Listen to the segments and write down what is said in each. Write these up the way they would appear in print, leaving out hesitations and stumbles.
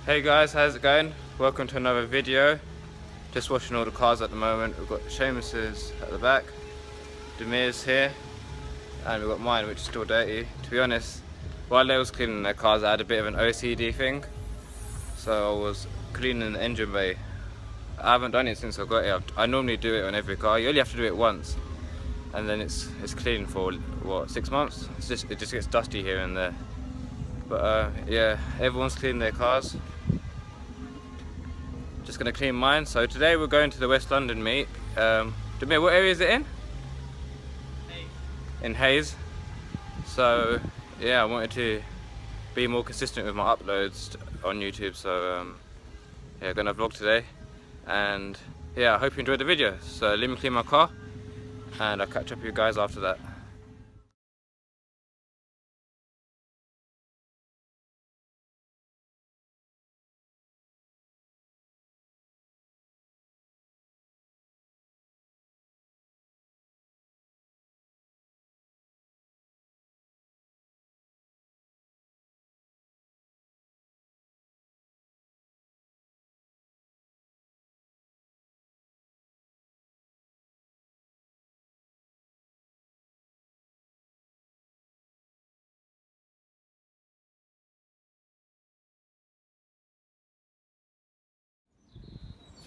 Hey guys, how's it going? Welcome to another video. Just washing all the cars at the moment. We've got Seamus's at the back, Demir's here, and we've got mine, which is still dirty. To be honest, while they was cleaning their cars, I had a bit of an OCD thing, so I was cleaning the engine bay. I haven't done it since I got it. I normally do it on every car. You only have to do it once, and then it's clean for what, 6 months. It just gets dusty here and there. But yeah, everyone's cleaning their cars. Just gonna clean mine. So today we're going to the West London meet. Demir, what area is it in? Hayes. In Hayes. So yeah, I wanted to be more consistent with my uploads on YouTube. So yeah, gonna vlog today, and yeah, I hope you enjoyed the video. So let me clean my car, and I'll catch up with you guys after that.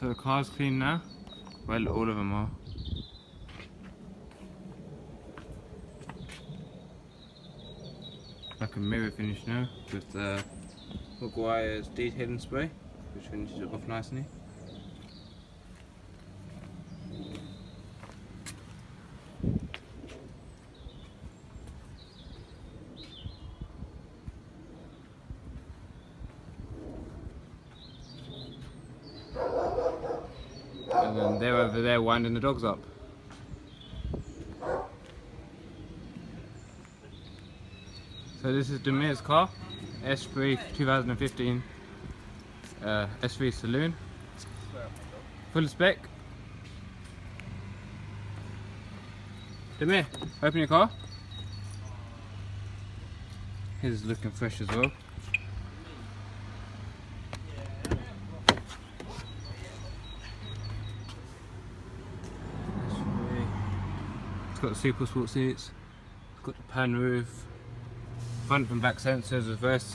So the car's clean now. Well, all of them are. Like a mirror finish now with Maguire's detailing spray, which finishes it off nicely. And then they're over there winding the dogs up. So this is Demir's car, S3 2015 S3 Saloon. Full spec. Demir, open your car. His is looking fresh as well. It's got the super sport seats, it's got the pan roof, front and back sensors, reverse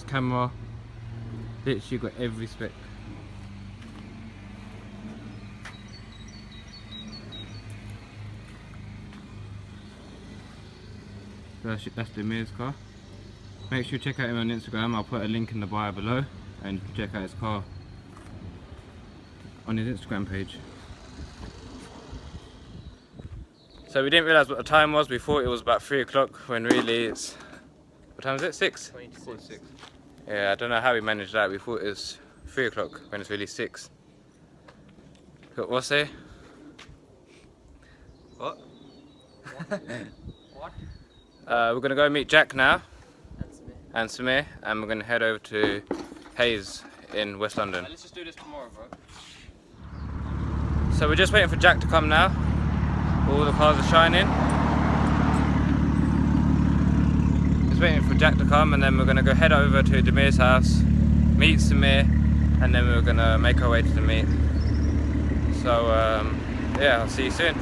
camera. Literally got every spec. That's Demir's car. Make sure you check out him on Instagram. I'll put a link in the bio below, and you can check out his car on his Instagram page. So we didn't realise what the time was. We thought it was about 3 o'clock when really it's... What time is it? 6? 26. Yeah, I don't know how we managed that. We thought it was 3 o'clock when it's really 6. Got what's there? What? What? We're going to go meet Jack now That's me. and Samir, and we're going to head over to Hayes in West London. Let's just do this tomorrow, bro. So we're just waiting for Jack to come now. All the cars are shining. Just waiting for Jack to come, and then we're going to go head over to Demir's house, meet Samir, and then we're going to make our way to the meet. So yeah, I'll see you soon.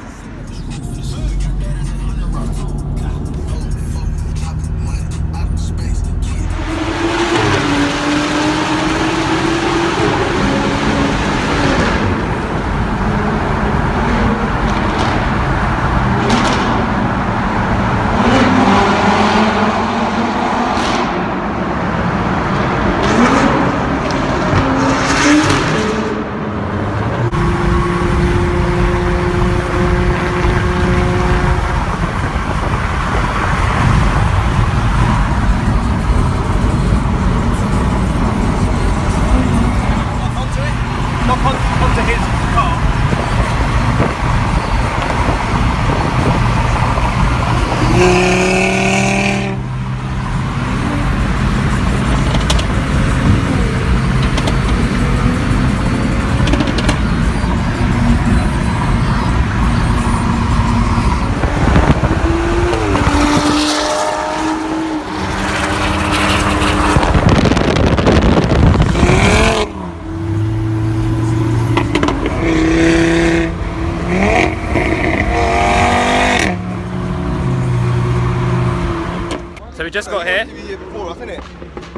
just got here. Before us, innit?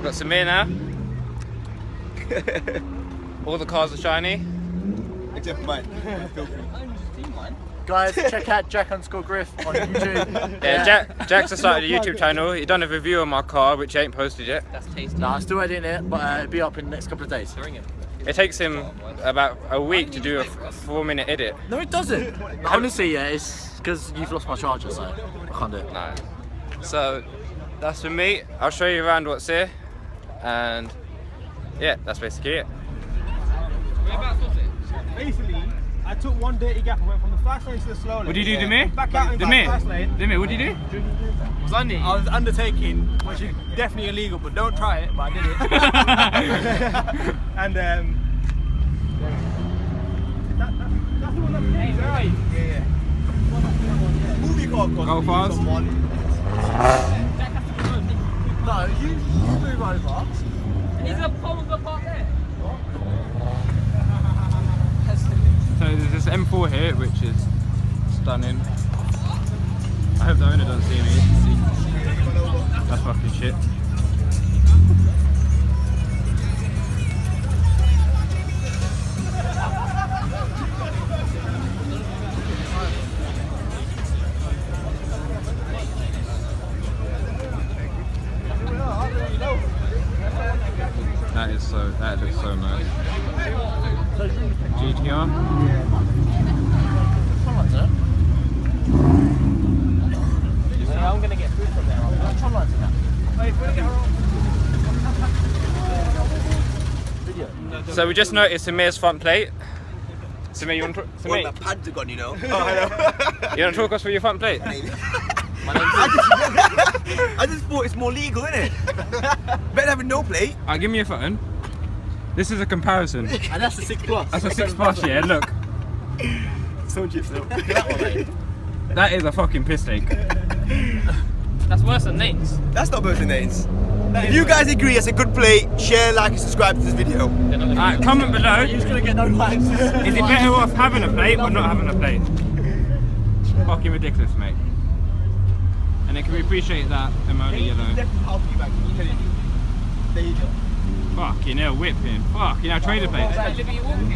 Got Samir now. All the cars are shiny. Except for mine. Guys, check out Jack_Griff on YouTube. Yeah, Jack's started a YouTube channel. He done a review on my car, which he ain't posted yet. That's tasty. Nah, I'm still editing it, but it'll be up in the next couple of days. It takes him about a week to do a 4-minute edit. No, it doesn't. Honestly, yeah, it's because you've lost my charger, so I can't do it. No. So that's for me. I'll show you around what's here, and yeah, that's basically it. Whereabouts was it? Basically, I took one dirty gap and went from the fast lane to the slow lane. What do you do, Demir? Back out into the fast lane. Demir, what do you do? Was I near? I was undertaking, which is definitely illegal, but don't try it, but I did it. And that's the one that pays, right? Yeah. Movie car cost Go fast. someone. No, you move over. He's a pole the park there. So there's this M4 here, which is stunning. I hope the owner doesn't see me. That's fucking shit. That looks so nice. GTR. I'm gonna get food from there. So we just noticed Samir's front plate. Samir, you want to Well, my pads are gone, you know. you want to talk us through your front plate? I just thought it's more legal, innit? Better having no plate. Alright, give me your phone. This is a comparison. And that's the 6 Plus. That's a 6 Plus, yeah, look. So chips though. That is a fucking piss take. That's worse than Nate's. That's not both the names. If you guys agree it's a good plate, share, like, and subscribe to this video. Alright, comment below. You're just gonna get no likes. Is it better off having a plate or not having a plate? Fucking ridiculous, mate. And then can we appreciate that Emola yellow? There you go. Fucking hell, whipping. Fucking hell, trader plate.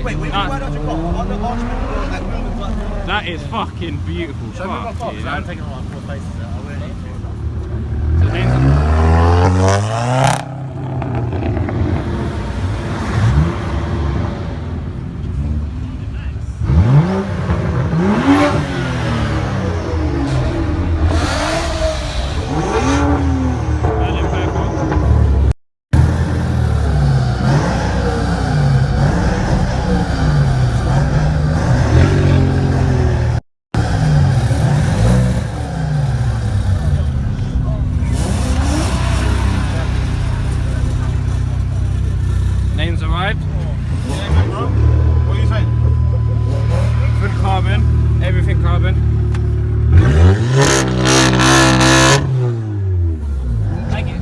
Wait, why don't you go on the archman? That is fucking beautiful. Show me my car, Fucking 'cause I hell. haven't taken like 4 places there. I will need to. So then- Names arrived. What do you say? Full carbon, everything carbon. Thank you.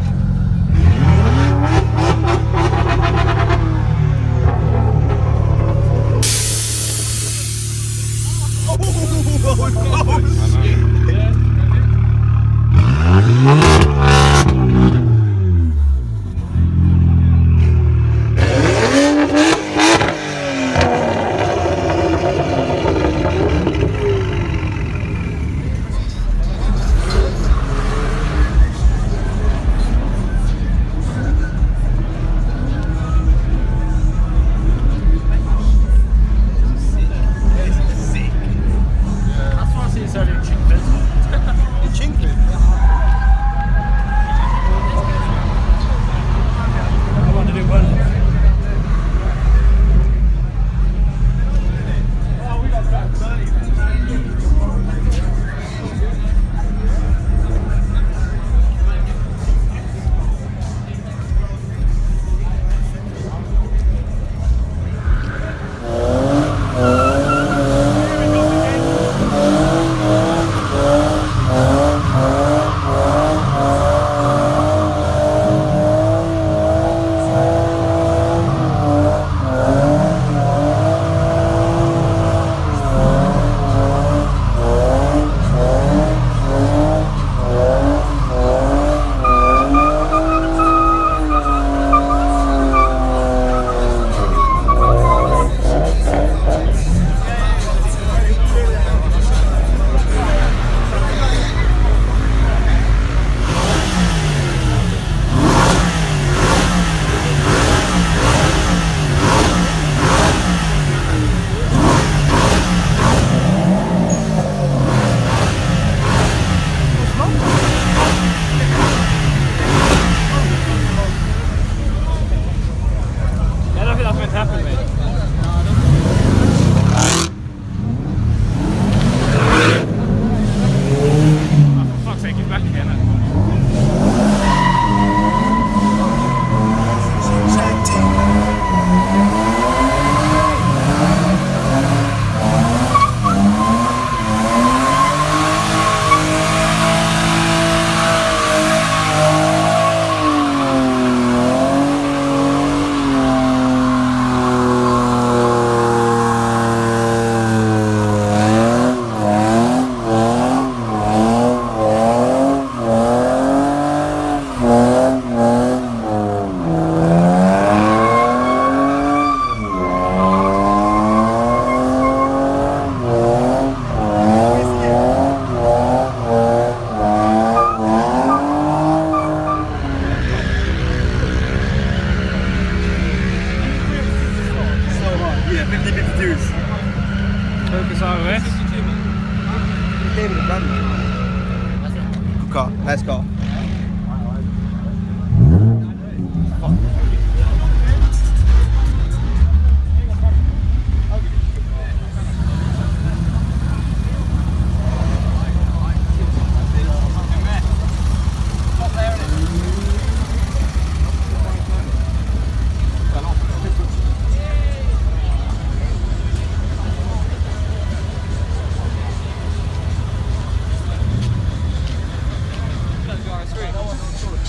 grand. Good car, nice car.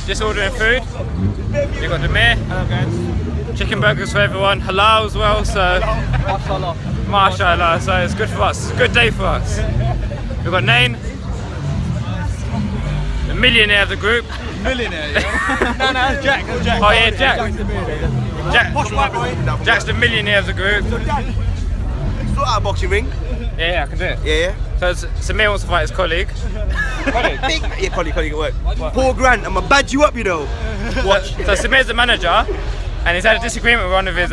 Just ordering food. You got Demir. Chicken burgers for everyone. Halal as well, so mashallah. So it's good for us. It's a good day for us. We've got Nain, the millionaire of the group. Millionaire, yeah? No, that's Jack. That's Jack. Oh yeah, Jack's the millionaire of the group. Sort out a boxing ring. Yeah, I can do it. Yeah. So Samir wants to fight his colleague. Big, yeah, colleague at work. 4 grand. I'ma badge you up, you know. Watch. So Samir's the manager, and he's had a disagreement with one of his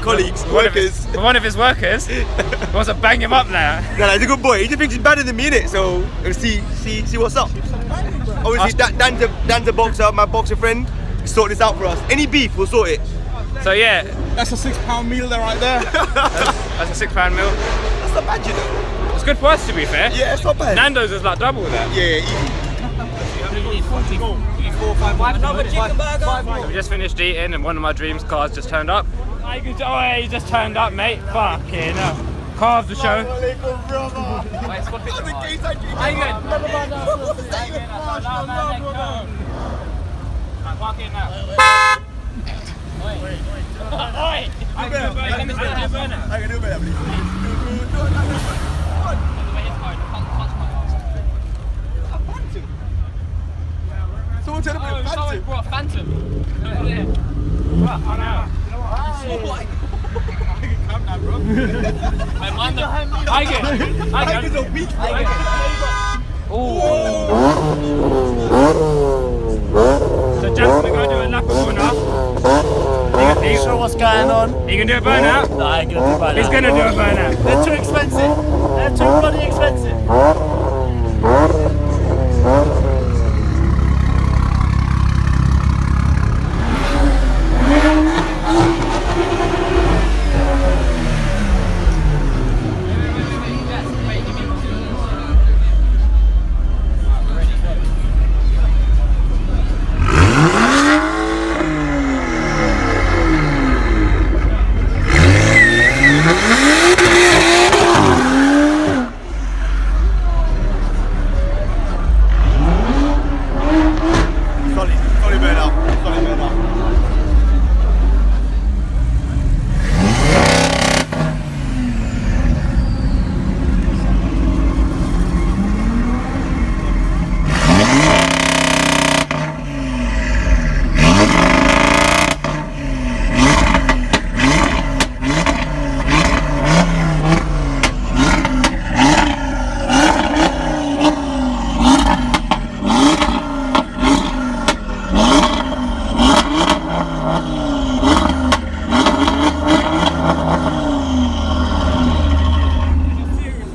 colleagues, workers. With one of his workers. He wants to bang him up now. Nah, he's a good boy. He just thinks he's better than me, innit? So we'll see what's up. Obviously, Dan's a boxer, my boxer friend. Sort this out for us. Any beef, we'll sort it. So yeah, That's a £6 meal there right there. that's a £6 meal. That's not bad, you know. It's good for us, to be fair. Yeah, it's not bad. Nando's is like double that. Yeah, easy. So we just finished eating, and one of my dreams cars just turned up. Oh, he just turned up, mate. Fucking hell. Car of the show. Someone tell him Someone brought a Phantom. Calm down, bro. So Jack's gonna go do a lap of corner. Sure what's going on? You can do a burnout? No, I ain't gonna do burnout. He's gonna do a burnout. They're too expensive. They're too bloody expensive.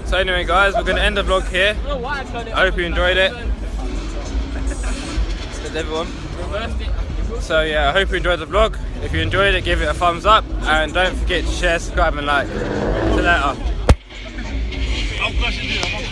So anyway guys, we're going to end the vlog here. I hope you enjoyed it. That's everyone. So yeah, I hope you enjoyed the vlog. If you enjoyed it, give it a thumbs up, and don't forget to share, subscribe and like. See you later.